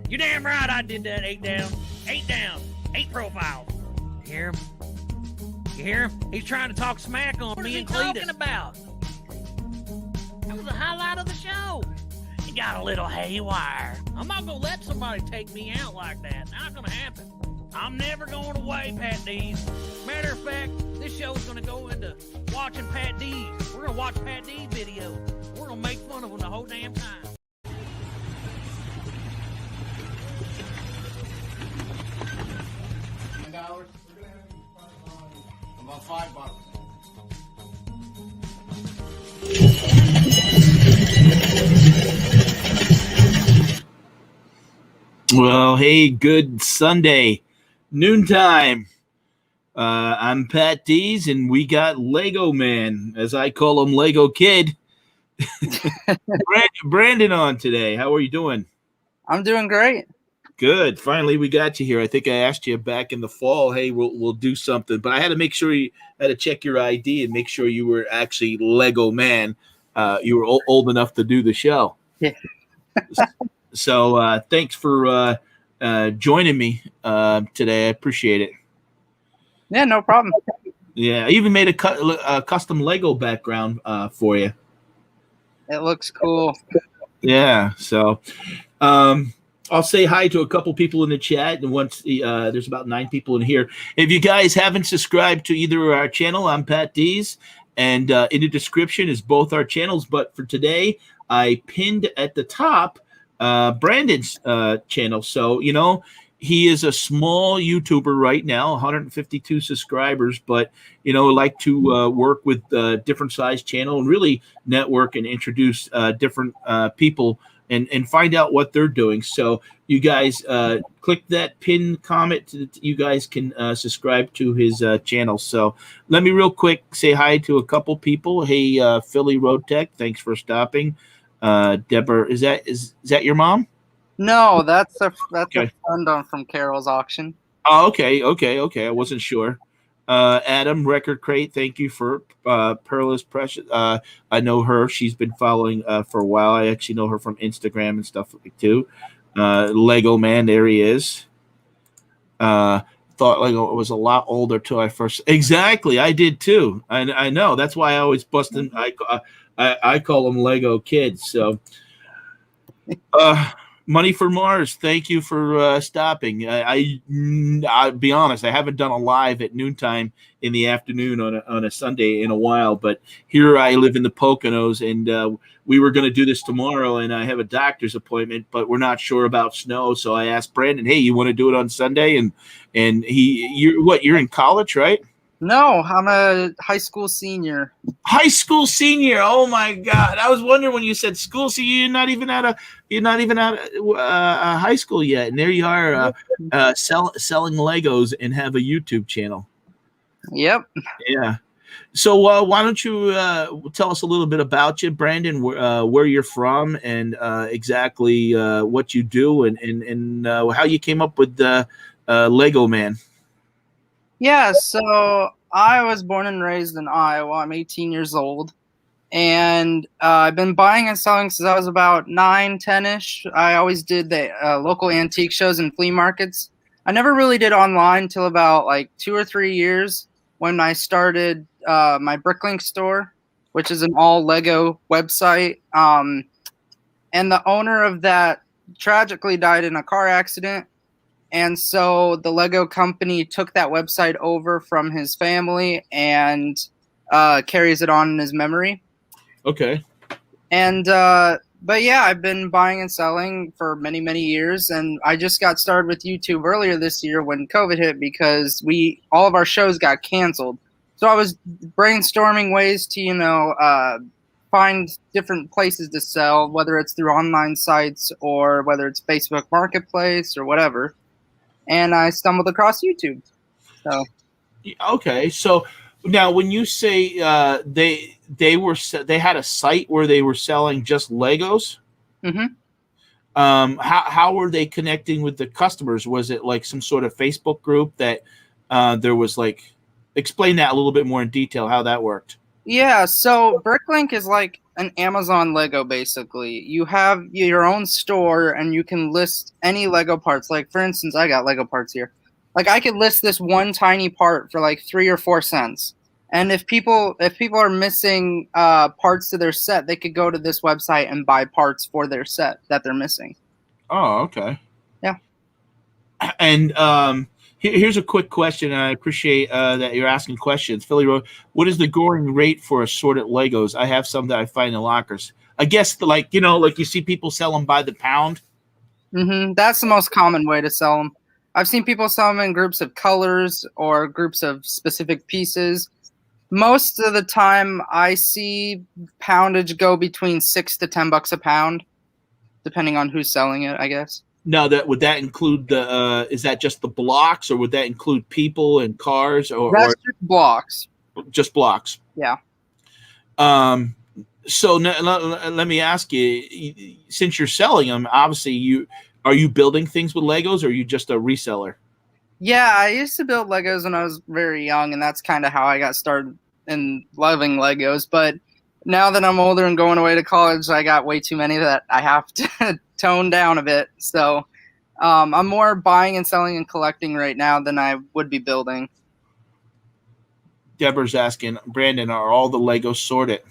You damn right I did that. 8 down. 8 down. 8 profiles. You hear him? You hear him? He's trying to talk smack on me and Cletus. What is he talking about? That was the highlight of the show. He got a little haywire. I'm not going to let somebody take me out like that. Not going to happen. I'm never going away, Patdees. Matter of fact, this show is going to go into watching Patdees. We're going to watch Patdees videos. We're going to make fun of them the whole damn time. About $5. Well, hey, good Sunday, noontime. I'm Patdees, and we got LEGOMAN, as I call him, Lego Kid. Brandon on today. How are you doing? I'm doing great. Good. Finally, we got you here. I think I asked you back in the fall, hey, we'll do something, but I had to make sure you had to check your ID and make sure you were actually LEGOMAN. You were old enough to do the show. Yeah. So thanks for joining me today. I appreciate it. Yeah, no problem. Yeah, I even made a custom Lego background for you. It looks cool. Yeah, so I'll say hi to a couple people in the chat, and once there's about 9 people in here. If you guys haven't subscribed to either of our channel, I'm Patdees, and in the description is both our channels. But for today, I pinned at the top Brandon's channel. So, you know, he is a small YouTuber right now, 152 subscribers, but, you know, like to work with different size channel and really network and introduce different people and find out what they're doing. So you guys click that pin comment. You guys can subscribe to his channel. So let me real quick say hi to a couple people. Hey, Philly Road Tech, thanks for stopping. Deborah, is that your mom? No, that's Okay. a friend from Carol's auction. Oh, okay. I wasn't sure. Adam Record Crate, thank you for Pearl's Precious. I know her. She's been following for a while. I actually know her from Instagram and stuff too. LEGOMAN, there he is. Thought Lego was a lot older till I first. Exactly, I did too. I know. That's why I always bust him. I call him Lego Kid. So, Money for Mars, thank you for stopping. I'll be honest, I haven't done a live at noontime in the afternoon on a Sunday in a while, but here I live in the Poconos, and we were going to do this tomorrow, and I have a doctor's appointment, but we're not sure about snow, so I asked Brandon, hey, you want to do it on Sunday? And you're in college, right? No, I'm a high school senior. High school senior. Oh my God! I was wondering when you said school. So you're not even out of high school yet, and there you are selling Legos and have a YouTube channel. Yep. Yeah. So why don't you tell us a little bit about you, Brandon? Where you're from, and exactly what you do, and how you came up with LEGOMAN. Yeah, so I was born and raised in Iowa. I'm 18 years old, and I've been buying and selling since I was about 9, 10-ish. I always did the local antique shows and flea markets. I never really did online till about like 2 or 3 years when I started my Bricklink store, which is an all Lego website. And the owner of that tragically died in a car accident. And so the Lego company took that website over from his family and carries it on in his memory. Okay. And but yeah, I've been buying and selling for many, many years, and I just got started with YouTube earlier this year when COVID hit because all of our shows got canceled. So I was brainstorming ways to find different places to sell, whether it's through online sites or whether it's Facebook Marketplace or whatever. And I stumbled across YouTube. So, okay. So now, when you say they had a site where they were selling just Legos, mm-hmm. How were they connecting with the customers? Was it like some sort of Facebook group that there was like? Explain that a little bit more in detail. How that worked. Yeah, so Bricklink is like an Amazon Lego basically. You have your own store and you can list any Lego parts. Like for instance, I got Lego parts here. Like I could list this one tiny part for like 3 or 4 cents. And if people are missing parts to their set, they could go to this website and buy parts for their set that they're missing. Oh, okay. Yeah. And here's a quick question, and I appreciate that you're asking questions. Philly Road, what is the going rate for assorted Legos? I have some that I find in lockers. I guess like you see people sell them by the pound. That's the most common way to sell them. I've seen people sell them in groups of colors or groups of specific pieces. Most of the time, I see poundage go between $6 to $10 a pound, depending on who's selling it, I guess. Now, would that include the? Is that just the blocks, or would that include people and cars, or That's just blocks? Just blocks. Yeah. So let me ask you: since you're selling them, obviously are you building things with Legos, or are you just a reseller? Yeah, I used to build Legos when I was very young, and that's kind of how I got started in loving Legos. But now that I'm older and going away to college, I got way too many that I have to tone down a bit. So I'm more buying and selling and collecting right now than I would be building. Deborah's asking, Brandon, are all the Legos sorted?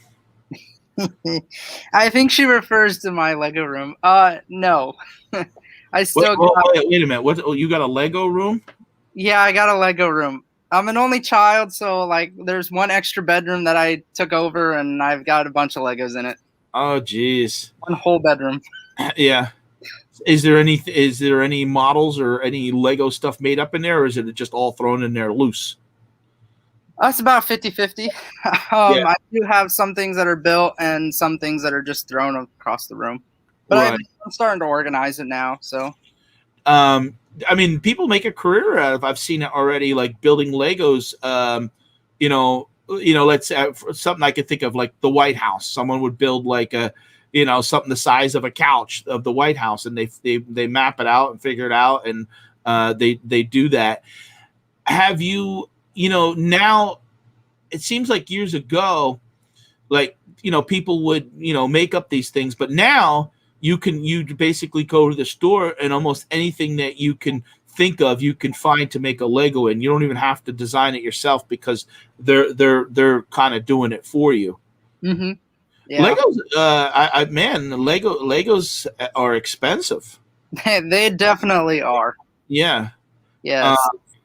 I think she refers to my Lego room. No. I still wait a minute. What? Oh, you got a Lego room? Yeah, I got a Lego room. I'm an only child, so like there's one extra bedroom that I took over, and I've got a bunch of Legos in it. Oh, geez. One whole bedroom. Yeah. Is there any models or any Lego stuff made up in there, or is it just all thrown in there loose? That's about 50-50. I do have some things that are built and some things that are just thrown across the room. But right. I'm starting to organize it now. So, I mean, people make a career out of. I've seen it already, like building Legos. Let's something I could think of, like the White House. Someone would build like a, something the size of a couch of the White House, and they map it out and figure it out, and they do that. Have you? Now it seems like years ago, like, people would, make up these things, but now you basically go to the store and almost anything that you can think of, you can find to make a Lego in. You don't even have to design it yourself because they're kind of doing it for you. Mm-hmm. Yeah. Legos, Legos are expensive. They definitely are. Yeah. Yes.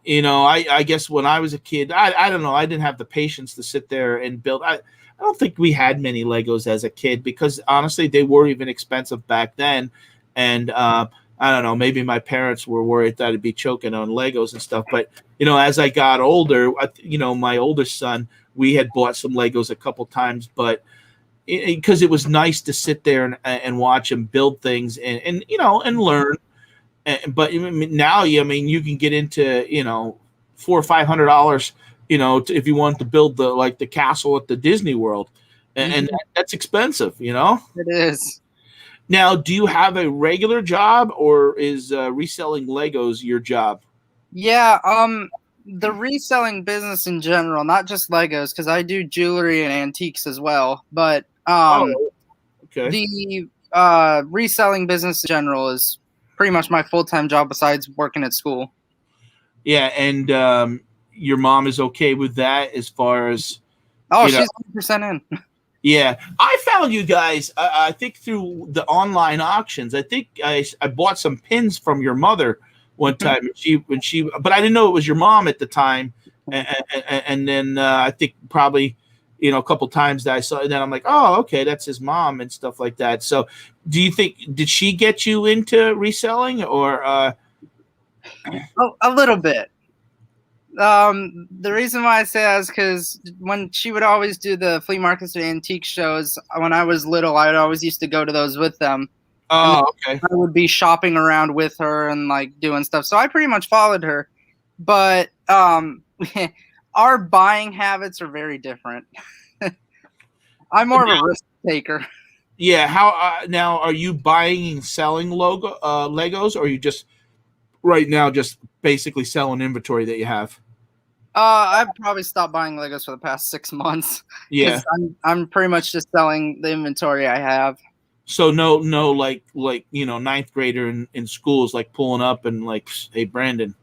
I guess when I was a kid, I don't know, I didn't have the patience to sit there and build. I don't think we had many Legos as a kid because honestly, they were even expensive back then. And I don't know, maybe my parents were worried that I'd be choking on Legos and stuff. But, as I got older, my oldest son, we had bought some Legos a couple times, but because it was nice to sit there and watch him build things and learn. But now, you can get into $400 or $500, if you want to build the castle at the Disney World, and that's expensive, It is. Now, do you have a regular job, or is reselling Legos your job? Yeah, the reselling business in general, not just Legos, because I do jewelry and antiques as well. But the reselling business in general is pretty much my full-time job besides working at school. Yeah, and your mom is okay with that as far as... Oh, she's 100% in. Yeah. I found you guys, I think through the online auctions. I think I bought some pins from your mother one time. But I didn't know it was your mom at the time. And then I think probably, a couple times that I saw it, and then I'm like, oh, okay, that's his mom and stuff like that. So do you think, did she get you into reselling or? A little bit. The reason why I say that is because when she would always do the flea markets and antique shows, when I was little, I always used to go to those with them. Oh, okay. I would be shopping around with her and like doing stuff. So I pretty much followed her, but our buying habits are very different. I'm more of a risk taker. Yeah. How now are you buying and selling Legos, or are you just right now just basically selling inventory that you have? I've probably stopped buying Legos for the past 6 months Yeah. because I'm pretty much just selling the inventory I have. So no, like ninth grader in school is like pulling up and like, hey Brandon,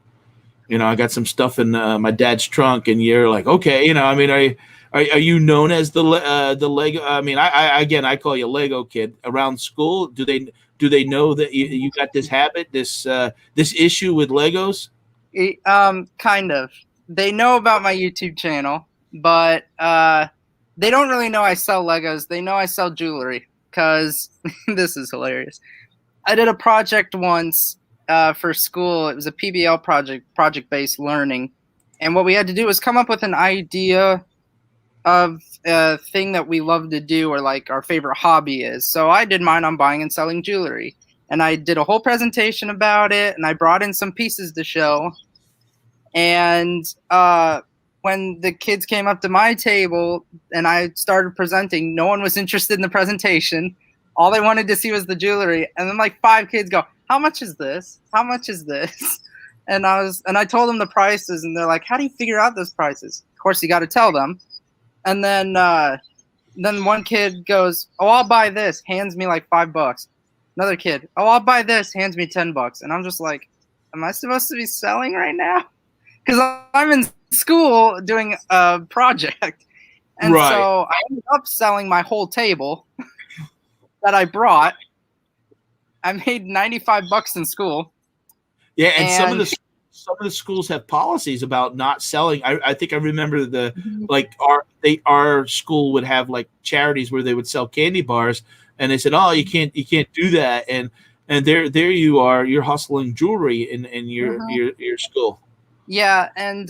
I got some stuff in my dad's trunk, and you're like, okay, I mean, are you known as the Lego? I mean, I call you Lego kid around school. Do they know that you got this habit, this issue with Legos? Kind of. They know about my YouTube channel, but they don't really know I sell Legos. They know I sell jewelry because this is hilarious. I did a project once for school. It was a PBL project-based learning. And what we had to do was come up with an idea of a thing that we love to do or like our favorite hobby is. So I did mine on buying and selling jewelry. And I did a whole presentation about it, and I brought in some pieces to show. And when the kids came up to my table and I started presenting, no one was interested in the presentation. All they wanted to see was the jewelry. And then like 5 kids go, "How much is this? How much is this?" And I told them the prices, and they're like, "How do you figure out those prices?" Of course, you got to tell them. And then one kid goes, "Oh, I'll buy this." Hands me like $5. Another kid, "Oh, I'll buy this." Hands me $10. And I'm just like, am I supposed to be selling right now? Because I'm in school doing a project. And Right. so I ended up selling my whole table that I brought. I made $95 in school. Yeah, and some of the schools have policies about not selling. I think I remember our school would have like charities where they would sell candy bars, and they said, "Oh, you can't do that." And there you are, you're hustling jewelry in your school. Yeah, and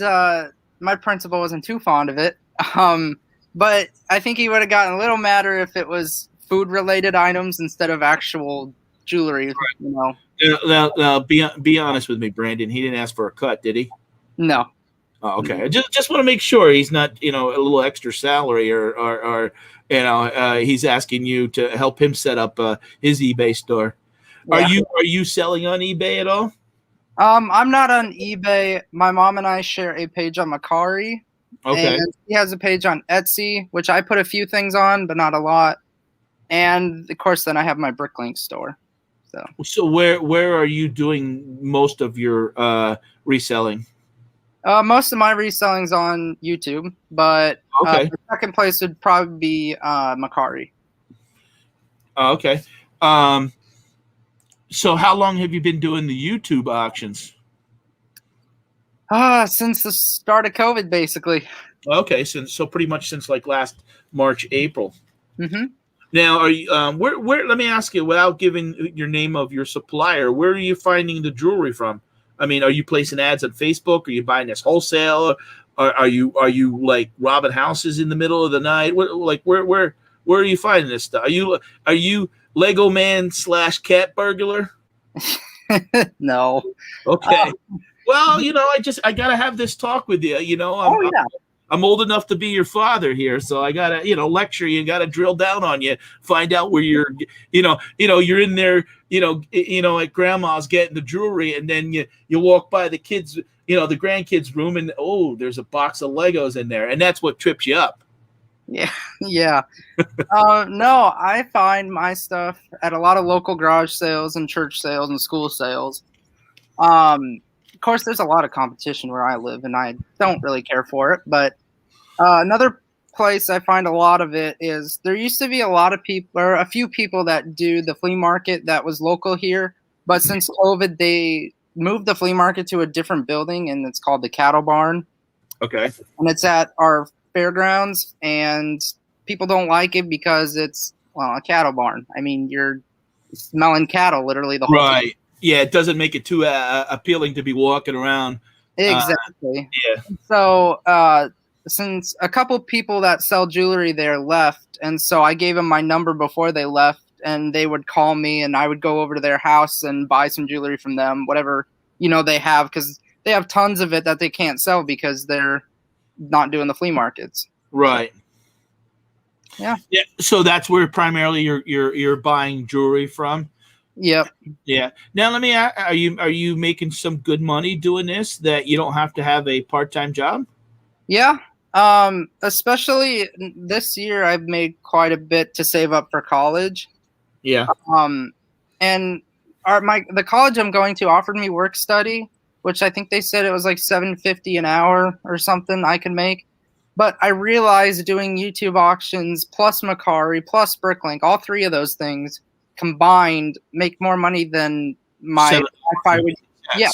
my principal wasn't too fond of it. But I think he would have gotten a little madder if it was food-related items instead of actual jewelry. Right. Now, be honest with me, Brandon. He didn't ask for a cut, did he? No. Oh, okay. I just want to make sure he's not, a little extra salary or he's asking you to help him set up his eBay store. Yeah. Are you selling on eBay at all? I'm not on eBay. My mom and I share a page on Mercari. Okay. And he has a page on Etsy, which I put a few things on, but not a lot. And of course, then I have my Bricklink store. So where are you doing most of your reselling? Most of my reselling's on YouTube, but okay. The second place would probably be Mercari. Okay. So how long have you been doing the YouTube auctions? Since the start of COVID, basically. Okay, so pretty much since like last March, April. Mm-hmm. Now, are you where? Let me ask you, without giving your name of your supplier, where are you finding the jewelry from? I mean, are you placing ads on Facebook? Are you buying this wholesale? Are you like robbing houses in the middle of the night? Where are you finding this stuff? Are you LEGOMAN / cat burglar? No. Okay. Well, I gotta have this talk with you. I'm old enough to be your father here, so I gotta, lecture you, gotta drill down on you, find out where you're, you're in there, at grandma's getting the jewelry, and then you walk by the kids, the grandkids' room, and there's a box of Legos in there, and that's what trips you up. Yeah, yeah. No, I find my stuff at a lot of local garage sales and church sales and school sales. Of course, there's a lot of competition where I live, and I don't really care for it. But another place I find a lot of it is there used to be a few people that do the flea market that was local here. But since COVID, they moved the flea market to a different building, and it's called the Cattle Barn. Okay. And it's at our fairgrounds, and people don't like it because it's, a cattle barn. I mean, you're smelling cattle literally the whole time. Right. Yeah, it doesn't make it too appealing to be walking around. Exactly. Yeah. So since a couple people that sell jewelry there left, and so I gave them my number before they left, and they would call me, and I would go over to their house and buy some jewelry from them, whatever they have, because they have tons of it that they can't sell because they're not doing the flea markets. Right. Yeah. Yeah. So that's where primarily you're buying jewelry from. Yep. Yeah. Now let me ask, are you making some good money doing this that you don't have to have a part-time job? Yeah. Especially this year, I've made quite a bit to save up for college. Yeah. And the college I'm going to offered me work study, which I think they said it was like $7.50 an hour or something I could make. But I realized doing YouTube auctions plus Macari plus Bricklink, all three of those things combined make more money than if I would. Yeah,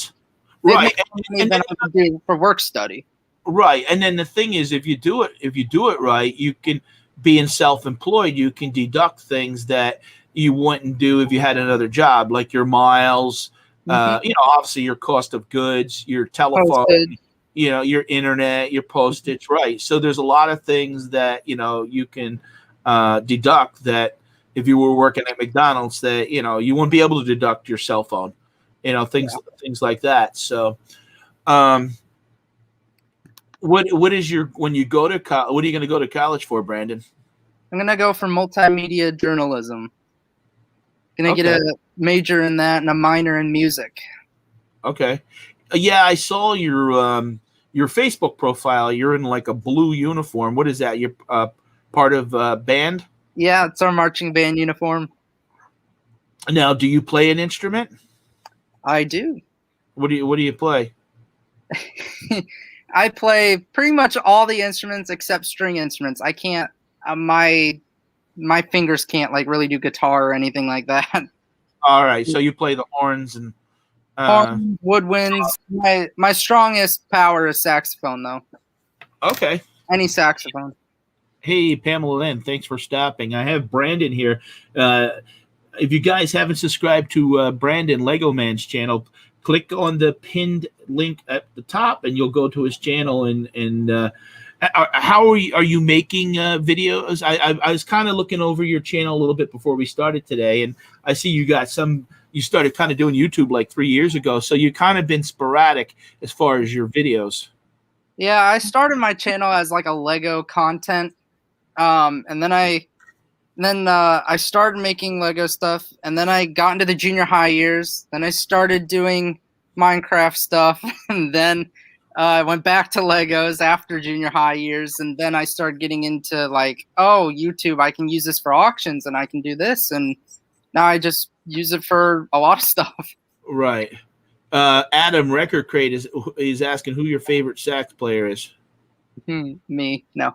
right. Than I would do for work study. Right, and then the thing is, if you do it right, you can, being self-employed, you can deduct things that you wouldn't do if you had another job, like your miles, obviously your cost of goods, your telephone, Posted. Your internet, your postage, right? So there's a lot of things that you can deduct that if you were working at McDonald's, that you wouldn't be able to deduct your cell phone, things like that. So, what is your, when you go to what are you going to go to college for, Brandon? I'm going to go for multimedia journalism. Going to get a major in that and a minor in music. Okay. Yeah, I saw your Facebook profile. You're in like a blue uniform. What is that? You're part of a band? Yeah, it's our marching band uniform. Now, do you play an instrument? I do. What do you play? I play pretty much all the instruments except string instruments. I can't. My fingers can't like really do guitar or anything like that. All right, so you play the horns and woodwinds. My strongest power is saxophone, though. Okay. Any saxophone. Hey, Pamela Lynn, thanks for stopping. I have Brandon here. If you guys haven't subscribed to Brandon LEGOMAN's channel, click on the pinned link at the top, and you'll go to his channel. And how are you making videos? I was kind of looking over your channel a little bit before we started today, and I see you got some. You started kind of doing YouTube like 3 years ago, so you kind of been sporadic as far as your videos. Yeah, I started my channel as like a Lego content, and then I started making Lego stuff, and then I got into the junior high years. Then I started doing Minecraft stuff, and then I went back to Legos after junior high years, and then I started getting into like, oh, YouTube, I can use this for auctions, and I can do this, and now I just use it for a lot of stuff. Right. Adam Record Crate is asking who your favorite sax player is. Me, no.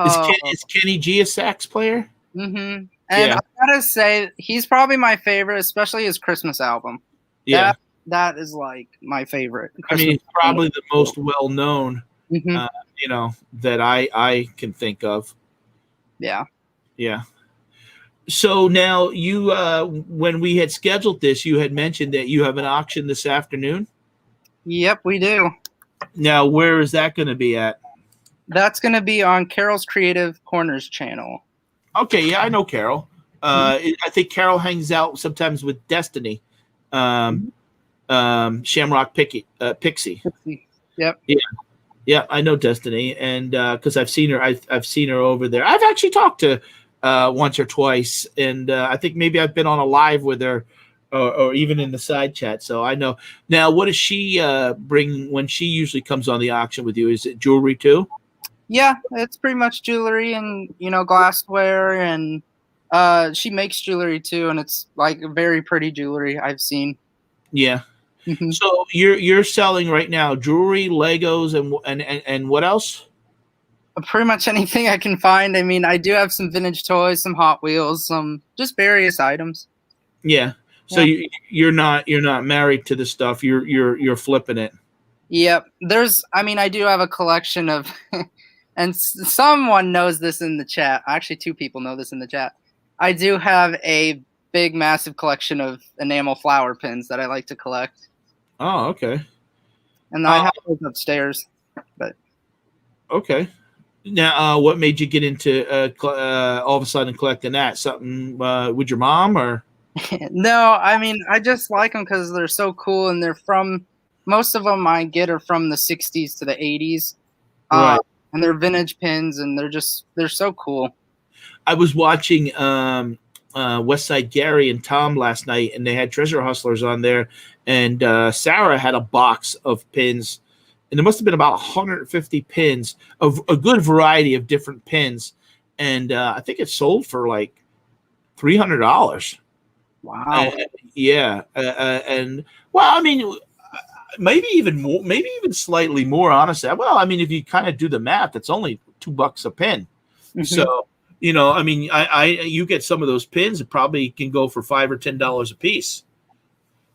Is Kenny G a sax player? Mm-hmm. And I gotta say, he's probably my favorite, especially his Christmas album. Yeah. That is like my favorite. I mean, he's probably the most well known, that I can think of. Yeah. Yeah. So now you, when we had scheduled this, you had mentioned that you have an auction this afternoon. Yep, we do. Now, where is that going to be at? That's going to be on Carol's Creative Corners channel. Okay, yeah, I know Carol. I think Carol hangs out sometimes with Destiny, Shamrock Pixie. Yep. Yeah, I know Destiny, and because I've seen her, I've seen her over there. I've actually talked to once or twice, and I think maybe I've been on a live with her, or even in the side chat. So I know. Now, what does she bring when she usually comes on the auction with you? Is it jewelry too? Yeah, it's pretty much jewelry and glassware, and she makes jewelry too, and it's like very pretty jewelry I've seen. Yeah. So you're selling right now jewelry, Legos, and what else? Pretty much anything I can find. I mean, I do have some vintage toys, some Hot Wheels, some just various items. Yeah. So you're not married to the stuff. You're flipping it. Yep. I do have a collection of, and someone knows this in the chat. Actually, 2 people know this in the chat. I do have a big, massive collection of enamel flower pins that I like to collect. Oh, okay. And I have those upstairs. But okay. Now, what made you get into all of a sudden collecting that? Something with your mom, or? No, I mean, I just like them because they're so cool, and they're from, most of them I get are from the 60s to the 80s. Right. And they're vintage pins, and they're so cool. I was watching Westside Gary and Tom last night, and they had Treasure Hustlers on there, and Sarah had a box of pins and there must have been about 150 pins of a good variety of different pins, and I think it sold for like $300. Wow. Yeah, and well, I mean, maybe even more, maybe even slightly more. Honestly, well, I mean, if you kind of do the math, it's only $2 a pin. Mhm. So, you know, I mean, you get some of those pins, it probably can go for $5 or $10 a piece.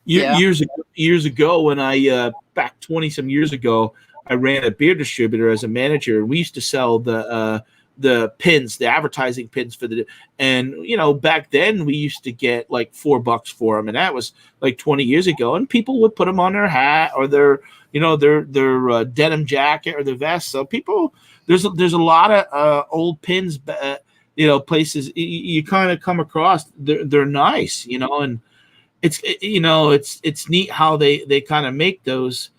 Yeah. Years ago, when I back 20 some years ago, I ran a beer distributor as a manager, and we used to sell the pins, the advertising pins for the, and you know, back then we used to get like $4 for them, and that was like 20 years ago, and people would put them on their hat or their, you know, their denim jacket or their vest. So people, there's a lot of old pins, you know, places you kind of come across. They're nice, you know, and it's, you know, it's neat how they kind of make those.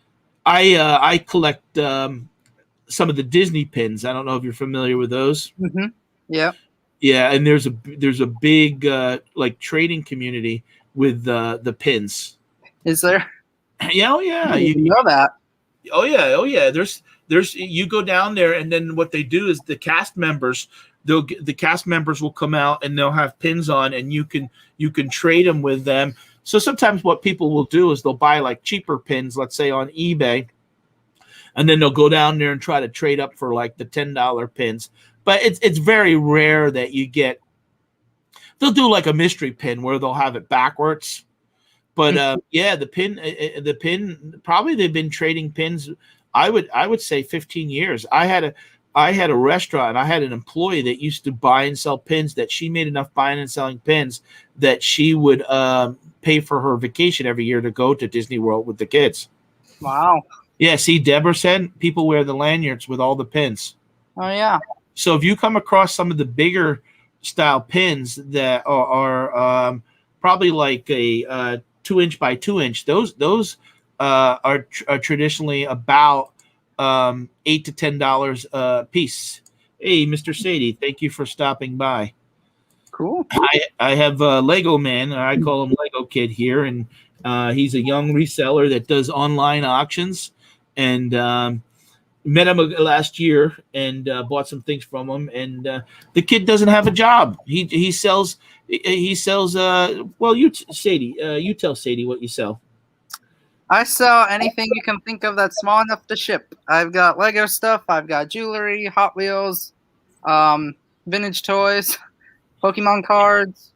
I collect some of the Disney pins. I don't know if you're familiar with those. Mm-hmm. Yeah. Yeah, and there's a big like trading community with the pins. Is there? Yeah, oh yeah, I didn't know that. oh yeah, oh yeah. There's you go down there, and then what they do is the cast members, the cast members will come out and they'll have pins on, and you can trade them with them. So sometimes what people will do is they'll buy like cheaper pins, let's say on eBay, and then they'll go down there and try to trade up for like the $10 pins. But it's very rare that you get. They'll do like a mystery pin where they'll have it backwards. But yeah, the pin. Probably they've been trading pins. I would say 15 years. I had a restaurant. I had an employee that used to buy and sell pins. That she made enough buying and selling pins that she would pay for her vacation every year to go to Disney World with the kids. Wow. Yeah, see, Deborah said people wear the lanyards with all the pins. Oh yeah. So if you come across some of the bigger style pins that are probably like a 2-inch by 2-inch, those are traditionally about $8 to $10 a piece. Hey, Mr. Sadie, thank you for stopping by. Cool. I have LEGOMAN, or I call him Lego Kid here, and he's a young reseller that does online auctions, and met him last year and bought some things from him. And the kid doesn't have a job. He sells. Well, Sadie, you tell Sadie what you sell. I sell anything you can think of that's small enough to ship. I've got Lego stuff. I've got jewelry, Hot Wheels, vintage toys, Pokemon cards,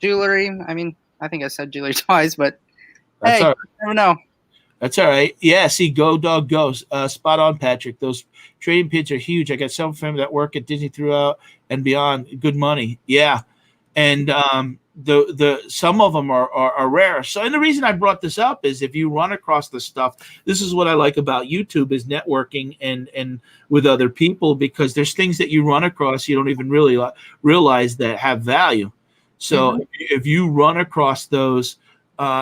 jewelry. I mean, I think I said jewelry twice, but That's hey, all right. you never know. That's all right. Yeah, see, go dog goes. Spot on, Patrick. Those trading pins are huge. I got some family that work at Disney throughout and beyond. Good money. Yeah. And the some of them are rare. So, and the reason I brought this up is if you run across this stuff, this is what I like about YouTube is networking and with other people, because there's things that you run across you don't even really realize that have value. So if you run across those,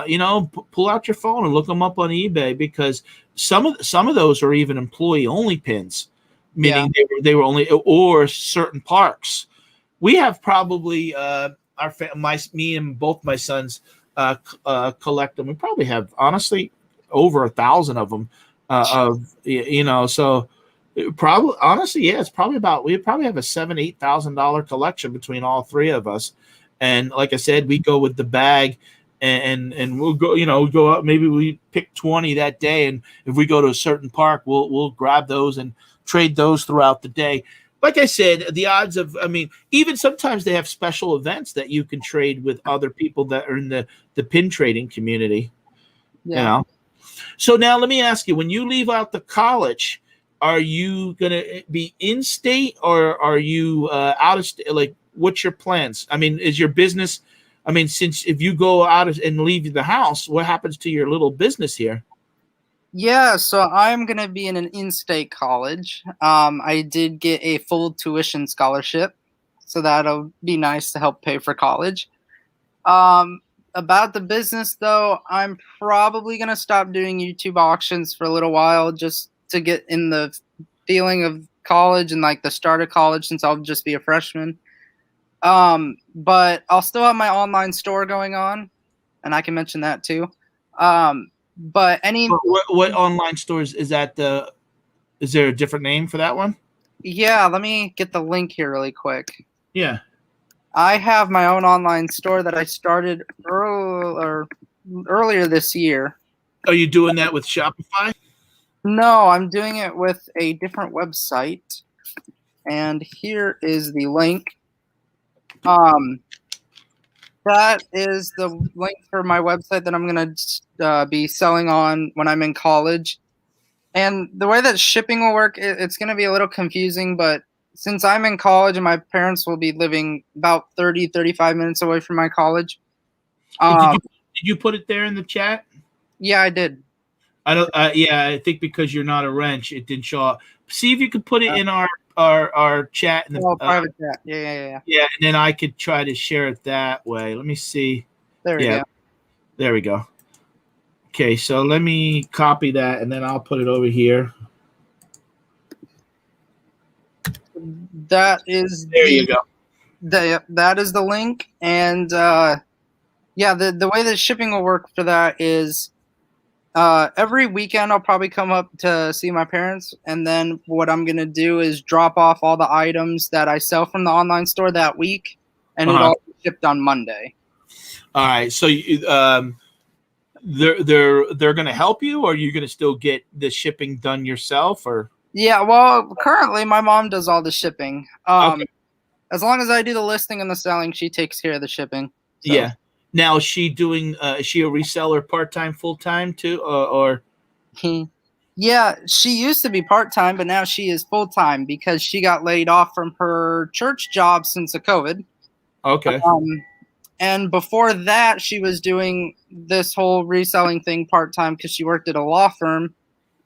you know, pull out your phone and look them up on eBay, because some of those are even employee only pins, meaning they were only, or certain parks. We have probably me and both my sons collect them. We probably have honestly over 1,000 of them. You know, so probably honestly, yeah, it's probably about, we probably have a $7,000-8,000 collection between all three of us. And like I said, we go with the bag. And we'll go, you know, go out. Maybe we pick 20 that day, and if we go to a certain park, we'll grab those and trade those throughout the day. Like I said, the odds of, I mean, even sometimes they have special events that you can trade with other people that are in the pin trading community. Yeah. You know. So now let me ask you: when you leave out the college, are you gonna be in state or are you out of state? Like, what's your plans? I mean, is your business? I mean, since if you go out and leave the house, what happens to your little business here? Yeah, so I'm going to be in an in-state college. I did get a full tuition scholarship, so that'll be nice to help pay for college. About the business, though, I'm probably going to stop doing YouTube auctions for a little while just to get in the feeling of college and like the start of college, since I'll just be a freshman. But I'll still have my online store going on, and I can mention that too. But any What online stores is that? Is there a different name for that one? Yeah, let me get the link here really quick. Yeah. I have my own online store that I started earlier this year. Are you doing that with Shopify? No, I'm doing it with a different website. And here is the link. That is the link for my website that I'm going to be selling on when I'm in college. And the way that shipping will work, it's going to be a little confusing, but since I'm in college and my parents will be living about 35 minutes away from my college. Did you put it there in the chat? Yeah, I did. I don't. Yeah, I think because you're not a wrench, it didn't show up. See if you could put it in our chat. In the, private chat. Yeah. Yeah, and then I could try to share it that way. Let me see. There we go. There we go. Okay, so let me copy that, and then I'll put it over here. That is there. You go. That is the link, and yeah, the way that shipping will work for that is every weekend I'll probably come up to see my parents, and then what I'm gonna do is drop off all the items that I sell from the online store that week, and it'll all be shipped on Monday. All right, so they're gonna help you, or are you gonna still get the shipping done yourself, or? Yeah, well, currently my mom does all the shipping. Okay. As long as I do the listing and the selling, she takes care of the shipping. So. Yeah. Now, is she doing? Is she a reseller part-time, full-time too, or? Yeah, she used to be part-time, but now she is full-time because she got laid off from her church job since the COVID. Okay. And before that, she was doing this whole reselling thing part-time because she worked at a law firm,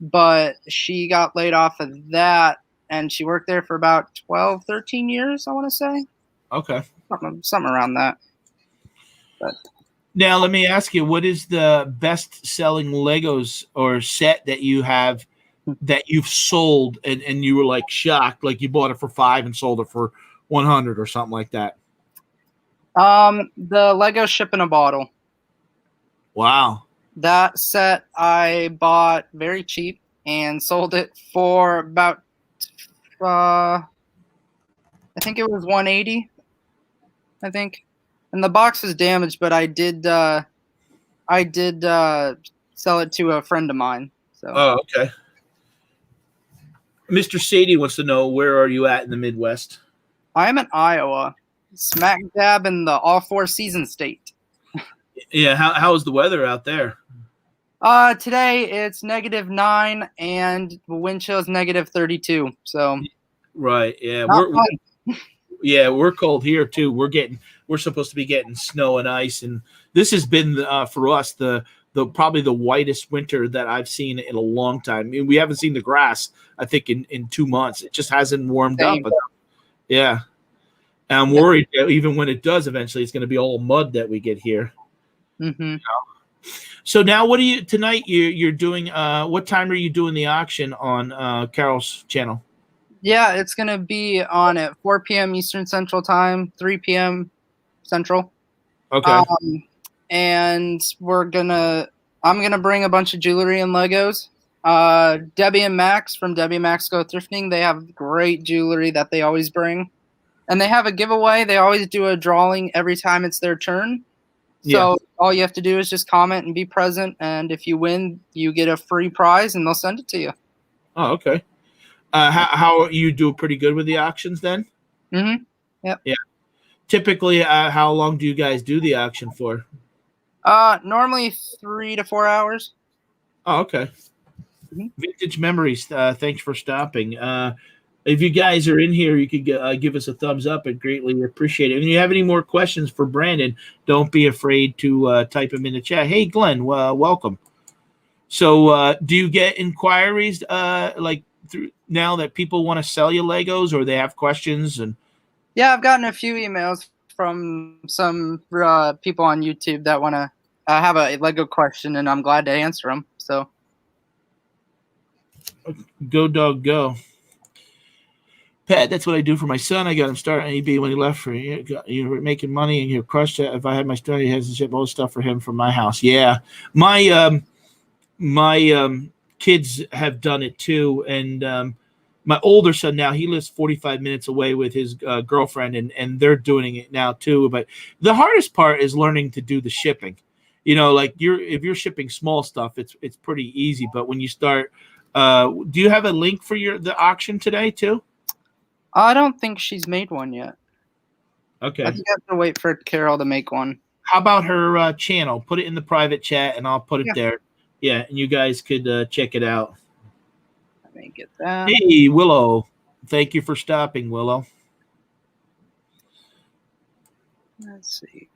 but she got laid off of that, and she worked there for about 12, 13 years, I want to say. Okay. Something around that. But now, let me ask you, what is the best-selling Legos or set that you have that you've sold and you were like shocked, like you bought it for $5 and sold it for 100 or something like that? The Lego Ship in a Bottle. Wow. That set I bought very cheap and sold it for about I think it was 180. I think. And the box was damaged, but I did sell it to a friend of mine. So. Oh, okay. Mr. Sadie wants to know, where are you at in the Midwest? I am in Iowa, smack dab in the all four season state. Yeah, how is the weather out there? Today it's -9 and the wind chill is -32. So. Right. Yeah. We're cold here too. We're supposed to be getting snow and ice, and this has been for us the probably the whitest winter that I've seen in a long time. I mean, we haven't seen the grass, I think, in 2 months. It just hasn't warmed up. Yeah. And I'm worried that even when it does eventually, it's going to be all mud that we get here. Mm-hmm. So now, what are you tonight? You're doing. What time are you doing the auction on Carol's channel? Yeah, it's going to be on at 4 p.m. Eastern Central Time, 3 p.m. Central. Okay. And I'm going to bring a bunch of jewelry and Legos. Debbie and Max from Debbie Max Go Thrifting, they have great jewelry that they always bring. And they have a giveaway. They always do a drawing every time it's their turn. So all you have to do is just comment and be present. And if you win, you get a free prize and they'll send it to you. Oh, okay. How you do pretty good with the auctions then? Mm-hmm. Yep. Yeah. Typically, how long do you guys do the auction for? Normally 3 to 4 hours. Oh, okay. Mm-hmm. Vintage Memories. Thanks for stopping. If you guys are in here, you could give us a thumbs up. I'd greatly appreciate it. If you have any more questions for Brandon, don't be afraid to type them in the chat. Hey, Glenn, welcome. So do you get inquiries like through now that people want to sell you Legos, or they have questions? And yeah, I've gotten a few emails from some people on YouTube that want to have a Lego question, and I'm glad to answer them. So go dog go. Pat, that's what I do for my son. I got him started on eBay when he left for you're making money and you're crushed it. If I had my study, he has to ship all the stuff for him from my house. Yeah. My my kids have done it too, and my older son now, he lives 45 minutes away with his girlfriend, and they're doing it now too. But the hardest part is learning to do the shipping. Like if you're shipping small stuff, it's pretty easy. But when you start, do you have a link for the auction today too? I don't think she's made one yet. Okay. I think I have to wait for Carol to make one. How about her channel? Put it in the private chat, and I'll put it there. Yeah, and you guys could check it out. Let me get that. Hey, Willow. Thank you for stopping, Willow. Let's see.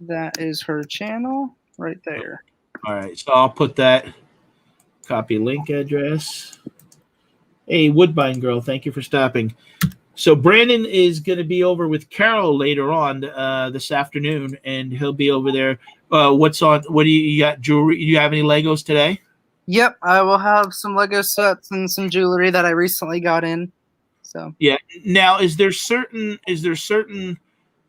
That is her channel right there. All right, so I'll put that. Copy link address. Hey, Woodbine Girl, thank you for stopping. So Brandon is going to be over with Carol later on this afternoon, and he'll be over there. What do you got? Jewelry? Do you have any Legos today? Yep, I will have some Lego sets and some jewelry that I recently got in. So yeah. Now, is there certain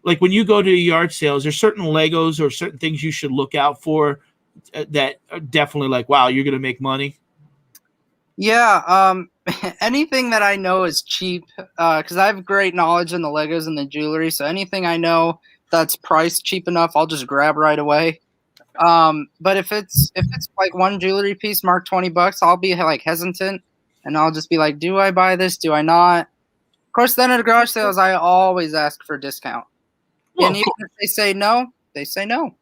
like when you go to a yard sale, is there certain Legos or certain things you should look out for that are definitely like, wow, you're going to make money? Yeah, anything that I know is cheap because I have great knowledge in the Legos and the jewelry. So anything I know that's priced cheap enough, I'll just grab right away. But if it's like one jewelry piece marked $20, I'll be like hesitant, and I'll just be like, do I buy this? Do I not? Of course, then at garage sales, I always ask for a discount. Well, and even if they say no, they say no.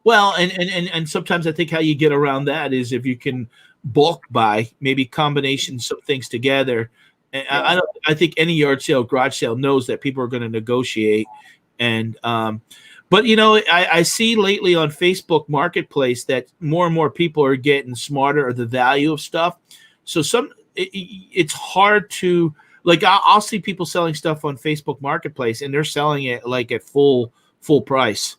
Well, and sometimes I think how you get around that is if you can bulk buy, maybe combinations of things together. And yeah. I think any yard sale, garage sale knows that people are going to negotiate. And but I see lately on Facebook Marketplace that more and more people are getting smarter of the value of stuff. So it's hard to like. I'll see people selling stuff on Facebook Marketplace, and they're selling it like at full price.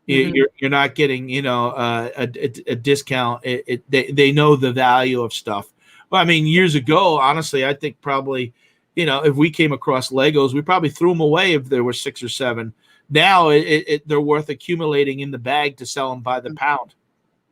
Mm-hmm. You're not getting a discount. They know the value of stuff. Well, I mean, years ago, honestly, I think probably if we came across Legos, we probably threw them away if there were 6 or 7. Now they're worth accumulating in the bag to sell them by the pound.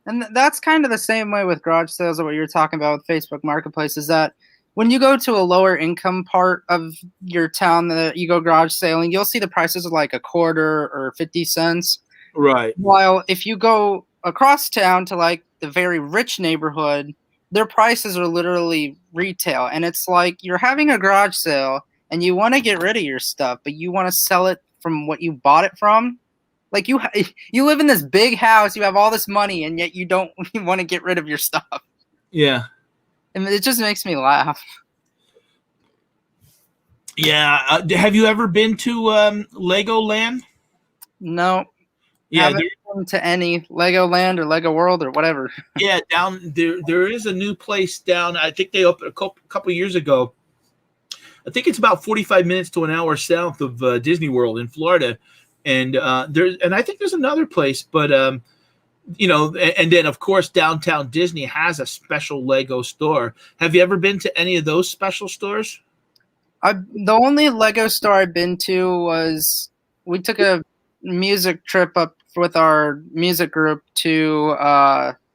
And that's kind of the same way with garage sales or what you're talking about with Facebook Marketplace is that when you go to a lower income part of your town that you go garage selling, you'll see the prices of like a quarter or 50 cents. Right. While if you go across town to like the very rich neighborhood, their prices are literally retail. And it's like you're having a garage sale and you want to get rid of your stuff, but you want to sell it from what you bought it from. Like you live in this big house, you have all this money, and yet you don't want to get rid of your stuff. Yeah. And it just makes me laugh. Yeah. Have you ever been to Legoland? No. Yeah, haven't been to any Legoland or Lego World or whatever. Yeah, down there is a new place down. I think they opened a couple years ago. I think it's about 45 minutes to an hour south of Disney World in Florida, and I think there's another place, but and then of course downtown Disney has a special Lego store. Have you ever been to any of those special stores? The only Lego store I've been to was we took a music trip up with our music group to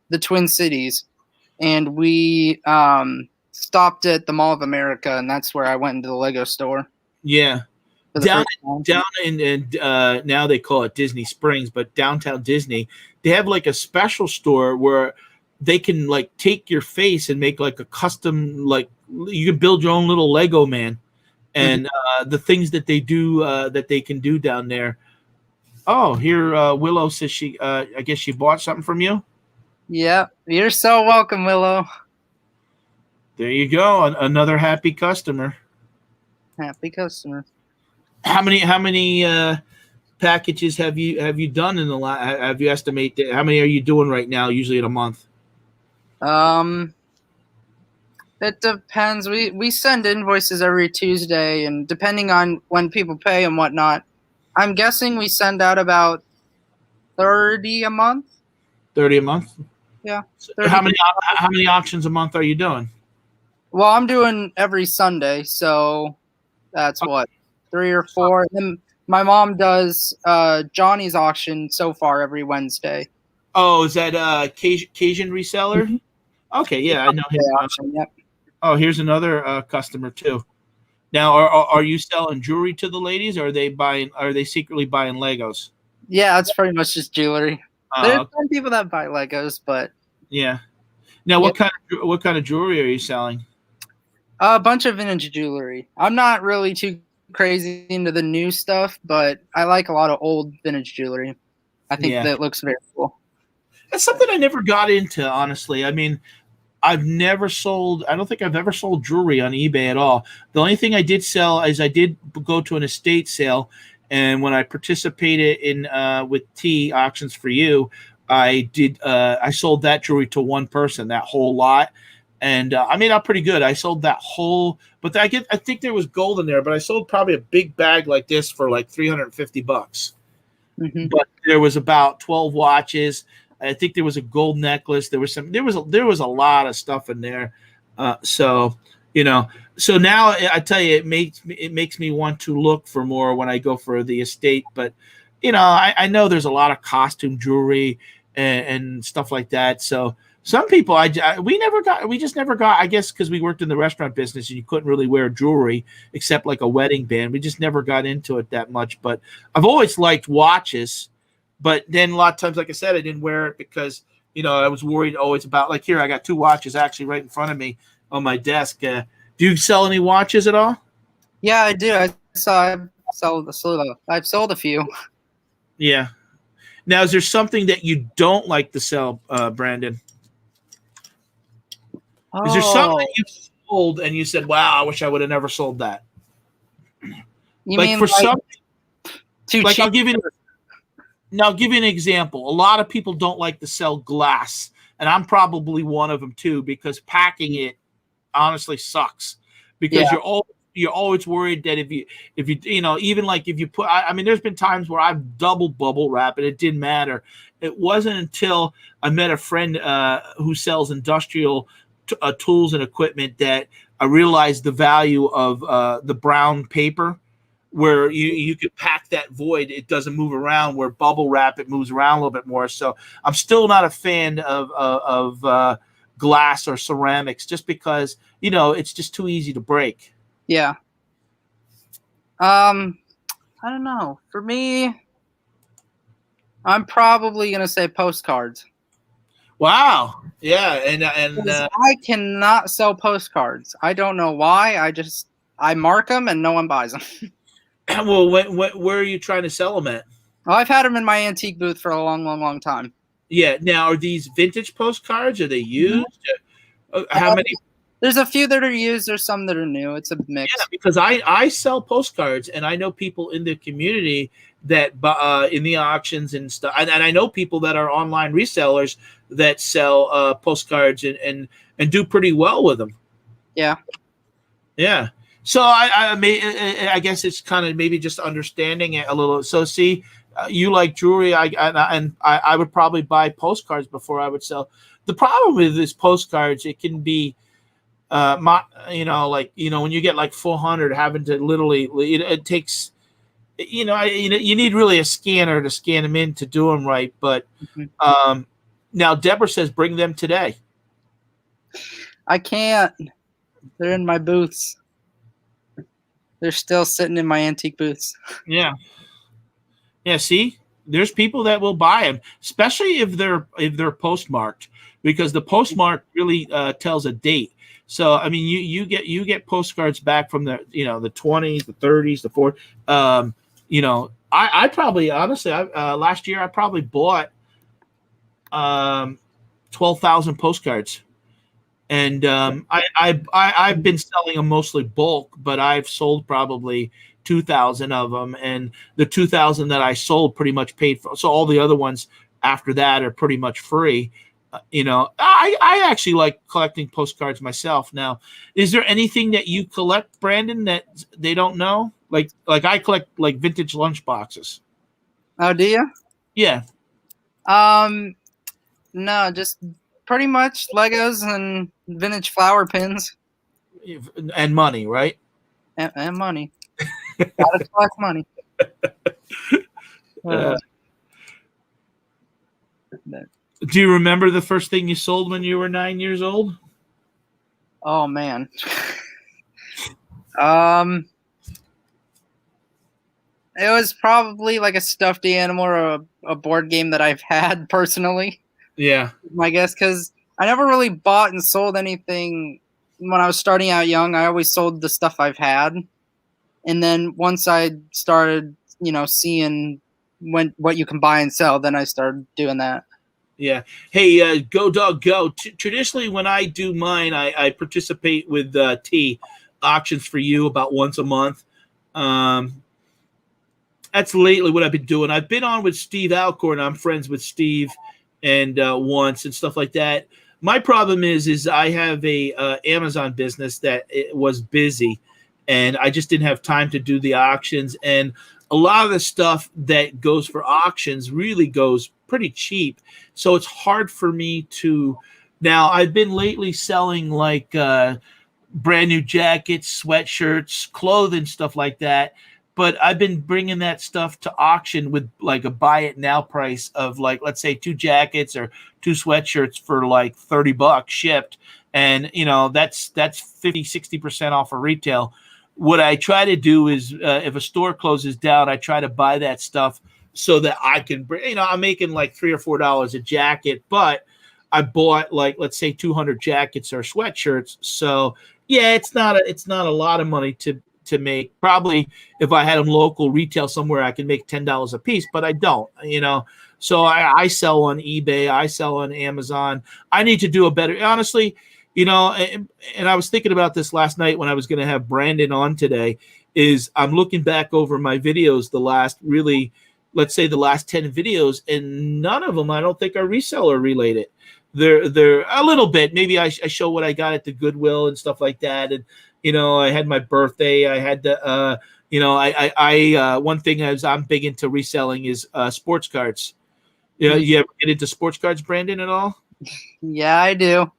the Twin Cities, and we stopped at the Mall of America, and that's where I went into the Lego store. Yeah, down in now they call it Disney Springs, but downtown Disney, they have like a special store where they can like take your face and make like a custom, like you can build your own little Lego man, and the things that they do that they can do down there. Oh, here Willow says she I guess she bought something from you. Yeah, you're so welcome, Willow. There you go, another happy customer. Happy customer. How many packages have you done in the last? Have you estimated how many are you doing right now? Usually in a month. It depends. We send invoices every Tuesday, and depending on when people pay and whatnot, I'm guessing we send out about 30 a month. 30 a month? Yeah. How many auctions a month are you doing? Well, I'm doing every Sunday, so That's what, 3 or 4. And then my mom does Johnny's auction so far every Wednesday. Oh, is that Cajun Reseller? Mhm. Okay, yeah, I know him. Auction, yep. Oh, here's another customer too. Now, are you selling jewelry to the ladies, or are they buying? Are they secretly buying Legos? Yeah, it's pretty much just jewelry. There's Okay. some people that buy Legos, but Yeah. Now, Yep. what kind of jewelry are you selling? a bunch of vintage jewelry. I'm not really too crazy into the new stuff, but I like a lot of old vintage jewelry. I think Yeah, that looks very cool. that's something I never got into, honestly. I mean, I've never sold. I don't think I've ever sold jewelry on eBay at all. The only thing I did sell is I did go to an estate sale, and when I participated in with T auctions for you, I did. I sold that jewelry to one person, that whole lot, and I made out pretty good. I sold that whole, but I think there was gold in there, but I sold probably a big bag like this for like $350. Hmm. But there was about 12 watches. I think there was a gold necklace. There was a lot of stuff in there. So so now I tell you, it makes me want to look for more when I go for the estate. But I know there's a lot of costume jewelry and stuff like that. So some people we just never got, I guess, because we worked in the restaurant business and you couldn't really wear jewelry except like a wedding band. We just never got into it that much. But I've always liked watches. But then a lot of times, like I said, I didn't wear it because, I was worried always about, like, here, I got 2 watches actually right in front of me on my desk. Do you sell any watches at all? Yeah, I do. I've sold a few. Yeah. Now, is there something that you don't like to sell, Brandon? Is there something that you sold and you said, wow, I wish I would have never sold that? You Like, mean for like some, too like, cheap? I'll give you an example. A lot of people don't like to sell glass, and I'm probably one of them too, because packing it honestly sucks. Because Yeah. you're always worried that if you even like if you put, I mean, there's been times where I've double bubble wrap and it didn't matter. It wasn't until I met a friend who sells industrial tools and equipment that I realized the value of the brown paper, where you could pack that void, it doesn't move around. Where bubble wrap, it moves around a little bit more. So I'm still not a fan of glass or ceramics, just because it's just too easy to break. Yeah. I don't know. For me, I'm probably gonna say postcards. Wow. Yeah, and I cannot sell postcards. I don't know why. I mark them and no one buys them. well, where are you trying to sell them at? Well, I've had them in my antique booth for a long, long, long time. Yeah. Now, are these vintage postcards? Are they used? How many? There's a few that are used. There's some that are new. It's a mix. Yeah, because I sell postcards, and I know people in the community that in the auctions and stuff, and I know people that are online resellers that sell postcards and do pretty well with them. Yeah. Yeah. So I guess it's kind of maybe just understanding it a little. So see, you like jewelry, I would probably buy postcards before I would sell. The problem with this postcards, it can be, when you get like 400, having to literally, it takes, you need really a scanner to scan them in to do them right. But now Deborah says bring them today. I can't. They're in my booths. They're still sitting in my antique booths. Yeah. Yeah. See, there's people that will buy them, especially if they're postmarked, because the postmark really tells a date. So I mean, you get postcards back from the the 20s, the 30s, the 40s. I probably, honestly, last year I probably bought 12,000 postcards. And I've been selling them mostly bulk, but I've sold probably 2,000 of them, and the 2,000 that I sold pretty much paid for. So all the other ones after that are pretty much free. I actually like collecting postcards myself. Now, is there anything that you collect, Brandon, that they don't know? Like I collect like vintage lunch boxes. Oh, do you? Yeah. No, just pretty much Legos and vintage flower pins And money, right? and money. Gotta collect money. Do you remember the first thing you sold when you were 9 years old? Oh man. It was probably like a stuffed animal or a board game that I've had personally. Yeah. I guess because I never really bought and sold anything when I was starting out young. I always sold the stuff I've had. And then once I started, seeing what you can buy and sell, then I started doing that. Yeah. Hey, Go Dog Go. Traditionally, when I do mine, I participate with T auctions for you about once a month. That's lately what I've been doing. I've been on with Steve Alcorn. I'm friends with Steve and once and stuff like that. My problem is I have a Amazon business that it was busy, and I just didn't have time to do the auctions. And a lot of the stuff that goes for auctions really goes pretty cheap. So it's hard for me to – now I've been lately selling like brand new jackets, sweatshirts, clothing, stuff like that. But I've been bringing that stuff to auction with like a buy it now price of like, let's say 2 jackets or 2 sweatshirts for like $30 shipped. And, that's 50-60% off of retail. What I try to do is if a store closes down, I try to buy that stuff so that I can bring, I'm making like $3 or $4 a jacket, but I bought like, let's say 200 jackets or sweatshirts. So yeah, it's not a lot of money to make. Probably if I had them local retail somewhere, I could make $10 a piece, but I don't, so I sell on eBay. I sell on Amazon. I need to do a better, honestly, and I was thinking about this last night when I was going to have Brandon on today, is I'm looking back over my videos, the last 10 videos, and none of them I don't think are reseller related. They're a little bit. Maybe I show what I got at the Goodwill and stuff like that. And, I had my birthday. I had the, one thing I'm big into reselling is sports cards. You ever get into sports cards, Brandon, at all? Yeah, I do.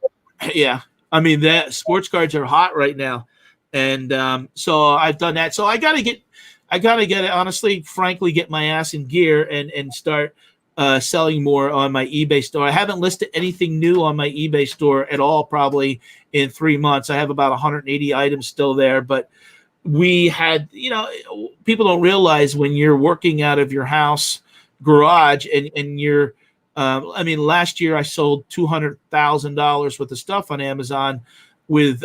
Yeah. I mean, that sports cards are hot right now. And so I've done that. So I got to get, honestly, frankly, get my ass in gear and start selling more on my eBay store. I haven't listed anything new on my eBay store at all, probably in 3 months. I have about 180 items still there, but we had, people don't realize when you're working out of your house garage and you're, last year I sold $200,000 worth of stuff on Amazon with